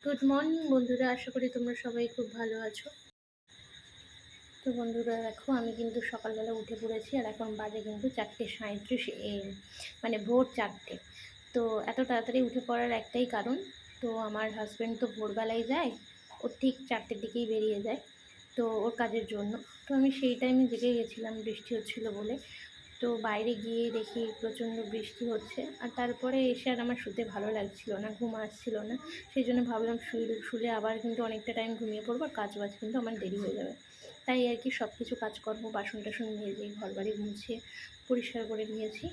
Good morning বন্ধুরা, আশা করি তোমরা সবাই খুব ভালো আছো। তো বন্ধুরা দেখো, আমি কিন্তু সকালবেলা উঠে পড়েছি আর এখন বাজে কিন্তু 4:37, মানে ভোর 4টে। তো এত তাড়াতাড়ি উঠে পড়ার একটাই কারণ, তো আমার হাজব্যান্ড তো ভোরবেলায় যায়, ও ঠিক 4টের দিকেই বেরিয়ে যায় তো ওর কাজের জন্য। তো আমি সেই টাইমে জেগে গেছিলাম বৃষ্টি হচ্ছিলো বলে। তো বাইরে গিয়ে দেখি প্রচণ্ড বৃষ্টি হচ্ছে, আর তারপরে এসে আর আমার শুতে ভালো লাগছিল না, ঘুম আসছিল না। সেই জন্য ভাবলাম শুলে আবার কিন্তু অনেকটা টাইম ঘুমিয়ে পড়বো, আর কাজ বাজ কিন্তু আমার দেরি হয়ে যাবে। তাই আর কি সব কিছু কাজকর্ম, বাসন টাসন মেজে ঘর বাড়ি মুছে পরিষ্কার করে নিয়েছি।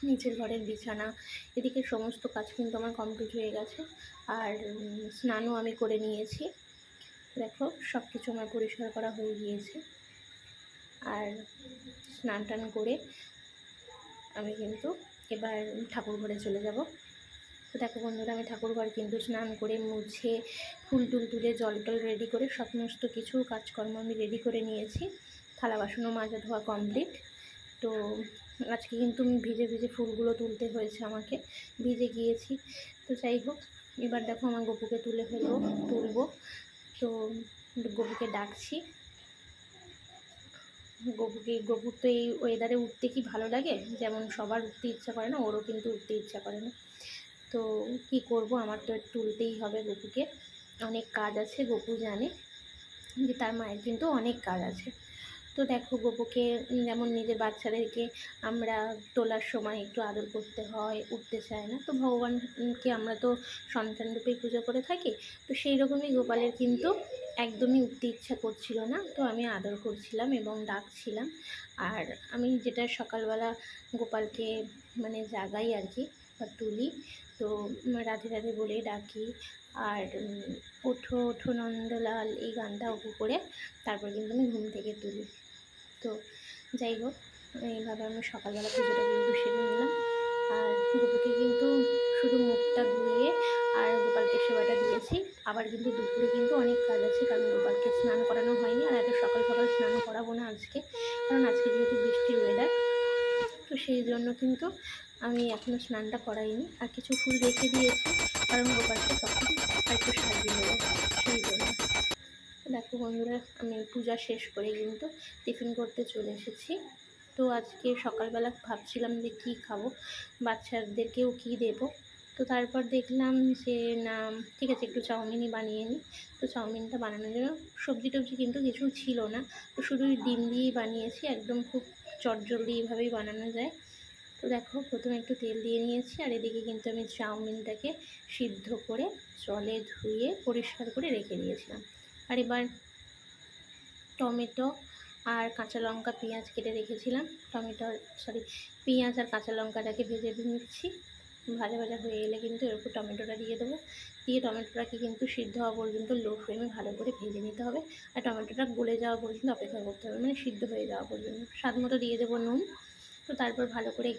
নিচের ঘরের বিছানা, এদিকে সমস্ত কাজ কিন্তু আমার কমপ্লিট হয়ে গেছে। আর স্নানও আমি করে নিয়েছি। দেখো সব কিছু আমার পরিষ্কার করা হয়ে গিয়েছে। আর স্নান টান করে আমি কিন্তু এবার ঠাকুর ঘরে চলে যাব। তো দেখো বন্ধুরা, আমি ঠাকুর ঘর কিন্তু স্নান করে মুছে ফুল টুল তুলে জল টল রেডি করে সমস্ত কিছু কাজকর্ম আমি রেডি করে নিয়েছি। থালা বাসনও মাজা ধোয়া কমপ্লিট। তো আজকে কিন্তু আমি ভিজে ভিজে ফুলগুলো তুলতে হয়েছে, আমাকে ভিজে গিয়েছি। তো যাই হোক, এবার দেখো আমার গপুকে তুলবো। তো গপুকে ডাকছি। গপুর তো এই ওয়েদারে উঠতে কি ভালো লাগে, যেমন সবার উঠতে ইচ্ছা করে না, ওরও কিন্তু উঠতে ইচ্ছা করে না। তো কি করব, আমার তো তুলতেই হবে গপুকে। অনেক কাজ আছে, গপু জানে যে তার মায়ের কিন্তু অনেক কাজ আছে। তো দেখো গপুকে যেমন নিজের বাচ্চাদেরকে আমরা তোলার সময় একটু আদর করতে হয়, উঠতে চায় না, তো ভগবানকে আমরা তো সন্তান রূপেই পুজো করে থাকি। তো সেই রকমই গোপালের কিন্তু একদমই উঠতে ইচ্ছা করছিল না, তো আমি আদর করছিলাম এবং ডাকছিলাম। আর আমি যেটা সকালবেলা গোপালকে মানে জাগাই আর কি, বা তুলি, তো রাধে রাধে বলেই ডাকি। আর ওঠো ওঠো নন্দলাল এই গানটা ওকে করে তারপর কিন্তু আমি ঘুম থেকে তুলি। তো যাই হোক, এইভাবে আমি সকালবেলা পুজোটা কিন্তু সেরে নিলাম। আর গপুকে কিন্তু শুধু মুখটা ধুয়ে আর গোপালকে সেবাটা দিয়েছি। আবার কিন্তু দুপুরে কিন্তু অনেক কাজ আছে, কারণ গোপালকে স্নান করানো হয়নি, আর এত সকাল সকাল স্নান করাবো না আজকে, কারণ আজকে যেহেতু বৃষ্টির ওয়েদার। তো সেই জন্য কিন্তু আমি এখনও স্নানটা করাইনি, আর কিছু ফুল রেখে দিয়েছি, কারণ গোপালকে তখন আর একটু সাজিয়ে দেবো সেই জন্য। দেখো বন্ধুরা, আমি পূজা শেষ করে কিন্তু টিফিন করতে চলে এসেছি। তো আজকে সকালবেলা ভাবছিলাম যে কী খাবো, বাচ্চাদেরকেও কী দেবো। তো তারপর দেখলাম যে না, ঠিক আছে একটু চাউমিনই বানিয়ে নিই। তো চাউমিনটা বানানোর জন্য সবজি টবজি কিন্তু কিছু ছিল না, তো শুধু ডিম দিয়েই বানিয়েছি, একদম খুব চটজলদি এইভাবেই বানানো যায়। তো দেখো প্রথমে একটু তেল দিয়ে নিয়েছি, আর এদিকে কিন্তু আমি চাউমিনটাকে সিদ্ধ করে জলে ধুয়ে পরিষ্কার করে রেখে দিয়েছিলাম। আর এবার টমেটো আর কাঁচা লঙ্কা পেঁয়াজ কেটে রেখেছিলাম, পেঁয়াজ আর কাঁচা লঙ্কাটাকে ভেজে নিচ্ছি। ভাজা ভাজা হয়ে এলে কিন্তু এর উপর টমেটোটা দিয়ে দেবো। দিয়ে টমেটোটাকে কিন্তু সিদ্ধ হওয়া পর্যন্ত লো ফ্লেমে ভালো করে ভেজে নিতে হবে। আর টমেটোটা গলে যাওয়া পর্যন্ত অপেক্ষা করতে হবে, মানে সিদ্ধ হয়ে যাওয়া পর্যন্ত। স্বাদ মতো দিয়ে দেবো নুন। তো তারপর ভালো করে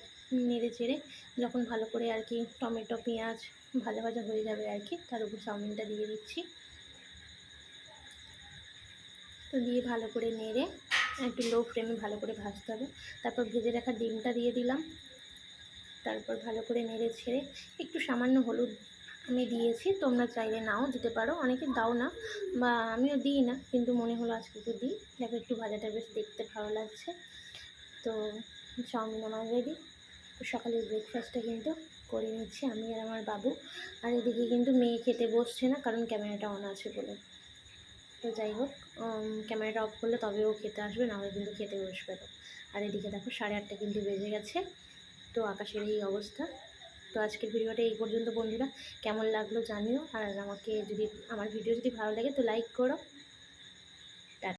নেড়ে চেড়ে যখন ভালো করে আর কি টমেটো পেঁয়াজ ভাজা ভাজা হয়ে যাবে আর কি, তার উপর চাউমিনটা দিয়ে দিচ্ছি। তো দিয়ে ভালো করে নেড়ে একটু লো ফ্লেমে ভালো করে ভাজতে হবে। তারপর ভেজে রাখা ডিমটা দিয়ে দিলাম। তারপর ভালো করে নেড়ে ছেড়ে একটু সামান্য হলুদ আমি দিয়েছি, তোমরা চাইলে নাও দিতে পারো, অনেকে দাও না, বা আমিও দিই না, কিন্তু মনে হলো আজকে একটু দিই। দেখো একটু ভাজাটা বেশ দেখতে ভালো লাগছে। তো চাউমিন আমার রেডি। তো সকালের ব্রেকফাস্টটা কিন্তু করে নিচ্ছি আমি আর আমার বাবু। আর এদিকে কিন্তু মেয়ে খেতে বসছে না, কারণ ক্যামেরাটা অন আছে বলে। তো যাই হোক, ক্যামেরাটা অফ করলে তবেও খেতে আসবে, নাহলে কিন্তু খেতে বসবে না। আর এদিকে দেখো 8:30 কিন্তু বেজে গেছে। তো আকাশের এই অবস্থা। তো আজকের ভিডিওটা এই পর্যন্ত বন্ধুরা, কেমন লাগলো জানিও। আর আমার ভিডিও যদি ভালো লাগে তো লাইক করো।